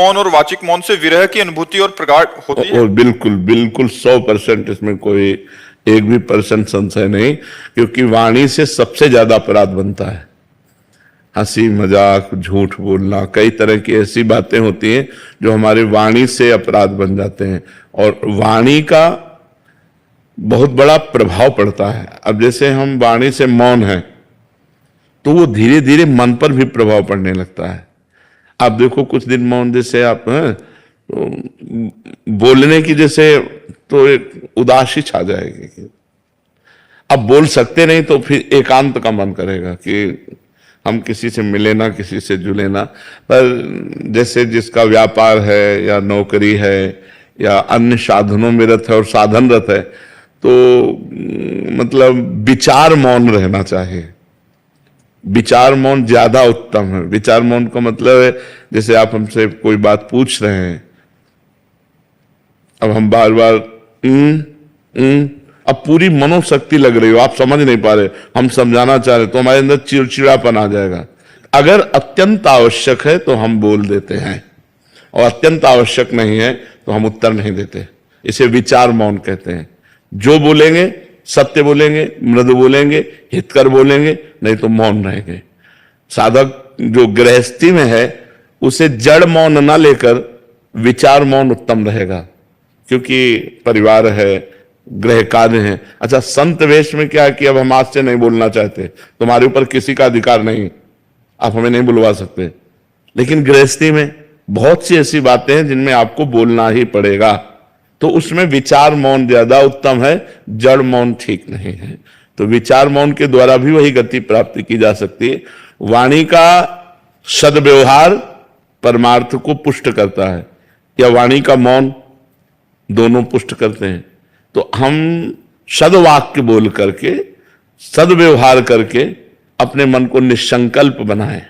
मौन और वाचिक मौन से विरह की अनुभूति और प्रगाढ़ होती है। और बिल्कुल बिल्कुल 100% इसमें कोई एक भी % संशय नहीं, क्योंकि वाणी से सबसे ज्यादा अपराध बनता है। हंसी मजाक, झूठ बोलना, कई तरह की ऐसी बातें होती हैं जो हमारी वाणी से अपराध बन जाते हैं, और वाणी का बहुत बड़ा प्रभाव पड़ता है। अब जैसे हम वाणी से मौन है तो वो धीरे धीरे मन पर भी प्रभाव पड़ने लगता है। आप देखो कुछ दिन मौन, जैसे आप हैं तो बोलने की जैसे तो एक उदासी छा जाएगी। अब बोल सकते नहीं तो फिर एकांत का मन करेगा कि हम किसी से मिले ना, किसी से जुले ना। पर जैसे जिसका व्यापार है या नौकरी है या अन्य साधनों में रत है और साधनरत है, तो मतलब विचार मौन रहना चाहिए। विचार मौन ज्यादा उत्तम है। विचार मौन का मतलब है जैसे आप हमसे कोई बात पूछ रहे हैं, अब हम बार बार अब पूरी मनोशक्ति लग रही हो, आप समझ नहीं पा रहे, हम समझाना चाह रहे तो हमारे अंदर चिड़चिड़ापन आ जाएगा। अगर अत्यंत आवश्यक है तो हम बोल देते हैं, और अत्यंत आवश्यक नहीं है तो हम उत्तर नहीं देते। इसे विचार मौन कहते हैं। जो बोलेंगे सत्य बोलेंगे, मृदु बोलेंगे, हितकर बोलेंगे, नहीं तो मौन रहेंगे। साधक जो गृहस्थी में है उसे जड़ मौन ना लेकर विचार मौन उत्तम रहेगा, क्योंकि परिवार है, गृह कार्य है। अच्छा, संत वेश में क्या है कि अब हम आज से नहीं बोलना चाहते, तुम्हारे ऊपर किसी का अधिकार नहीं, आप हमें नहीं बुलवा सकते। लेकिन गृहस्थी में बहुत सी ऐसी बातें हैं जिनमें आपको बोलना ही पड़ेगा, तो उसमें विचार मौन ज्यादा उत्तम है, जड़ मौन ठीक नहीं है। तो विचार मौन के द्वारा भी वही गति प्राप्त की जा सकती है। वाणी का सद्व्यवहार परमार्थ को पुष्ट करता है, या वाणी का मौन, दोनों पुष्ट करते हैं। तो हम सद्वाक्य बोल करके, सद्व्यवहार करके अपने मन को निसंकल्प बनाएं,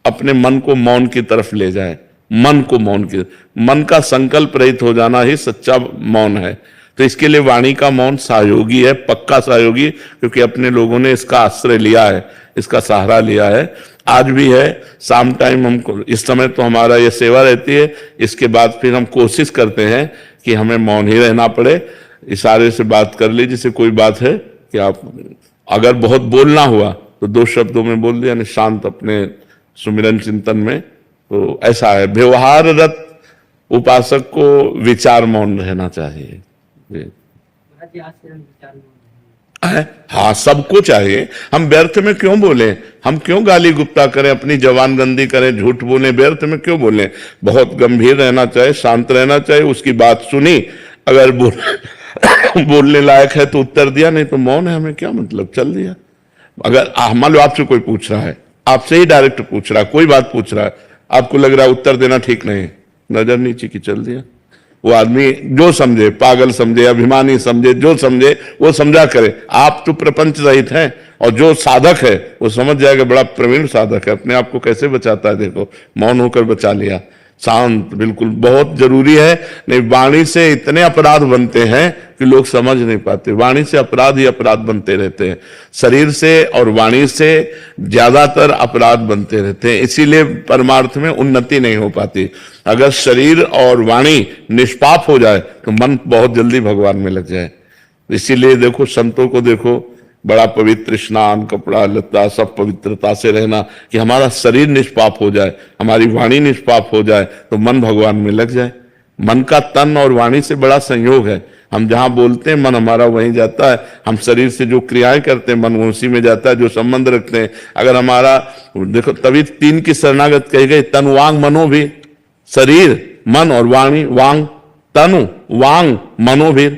अपने मन को मौन की तरफ ले जाएं। मन को मौन की, मन का संकल्प रहित हो जाना ही सच्चा मौन है। तो इसके लिए वाणी का मौन सहयोगी है, पक्का सहयोगी, क्योंकि अपने लोगों ने इसका आश्रय लिया है, इसका सहारा लिया है। आज भी है, शाम टाइम हमको, इस समय तो हमारा ये सेवा रहती है, इसके बाद फिर हम कोशिश करते हैं कि हमें मौन ही रहना पड़े। इशारे से बात कर ली, जैसे कोई बात है कि आप अगर बहुत बोलना हुआ तो 2 शब्दों में बोल दिया, शांत अपने सुमिरन चिंतन में। तो ऐसा है, व्यवहाररत उपासक को विचार मौन रहना चाहिए। हाँ, सबको चाहिए। हम व्यर्थ में क्यों बोले, हम क्यों गाली गुप्ता करें, अपनी जवान गंदी करें, झूठ बोले, व्यर्थ में क्यों बोले। बहुत गंभीर रहना चाहिए, शांत रहना चाहिए। उसकी बात सुनी, अगर बोलने लायक है तो उत्तर दिया, नहीं तो मौन है, हमें क्या मतलब, चल दिया। अगर मान लो आपसे कोई पूछ रहा है, आपसे ही डायरेक्ट पूछ रहा है, कोई बात पूछ रहा है, आपको लग रहा है उत्तर देना ठीक नहीं, नजर नीचे की, चल दिया। वो आदमी जो समझे, पागल समझे, अभिमानी समझे, जो समझे वो समझा करे। आप तो प्रपंच रहित हैं, और जो साधक है वो समझ जाएगा, बड़ा प्रवीण साधक है, अपने आप को कैसे बचाता है, देखो मौन होकर बचा लिया। शांत, बिल्कुल बहुत जरूरी है। नहीं, वाणी से इतने अपराध बनते हैं कि लोग समझ नहीं पाते। वाणी से अपराध ही अपराध बनते रहते हैं, शरीर से और वाणी से ज्यादातर अपराध बनते रहते हैं। इसीलिए परमार्थ में उन्नति नहीं हो पाती। अगर शरीर और वाणी निष्पाप हो जाए तो मन बहुत जल्दी भगवान में लग जाए। इसीलिए देखो, संतों को देखो, बड़ा पवित्र स्नान, कपड़ा लत्ता सब पवित्रता से रहना, कि हमारा शरीर निष्पाप हो जाए, हमारी वाणी निष्पाप हो जाए, तो मन भगवान में लग जाए। मन का तन और वाणी से बड़ा संयोग है। हम जहां बोलते हैं मन हमारा वहीं जाता है, हम शरीर से जो क्रियाएं करते हैं मन उसी में जाता है, जो संबंध रखते हैं। अगर हमारा देखो, तभी 3 की शरणागत कही गई, तन वांग मनो भी। शरीर, मन और वाणी, वांग, तनु वांग मनो भी,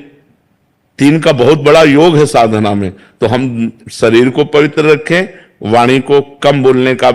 3 का बहुत बड़ा योग है साधना में। तो हम शरीर को पवित्र रखें, वाणी को कम बोलने का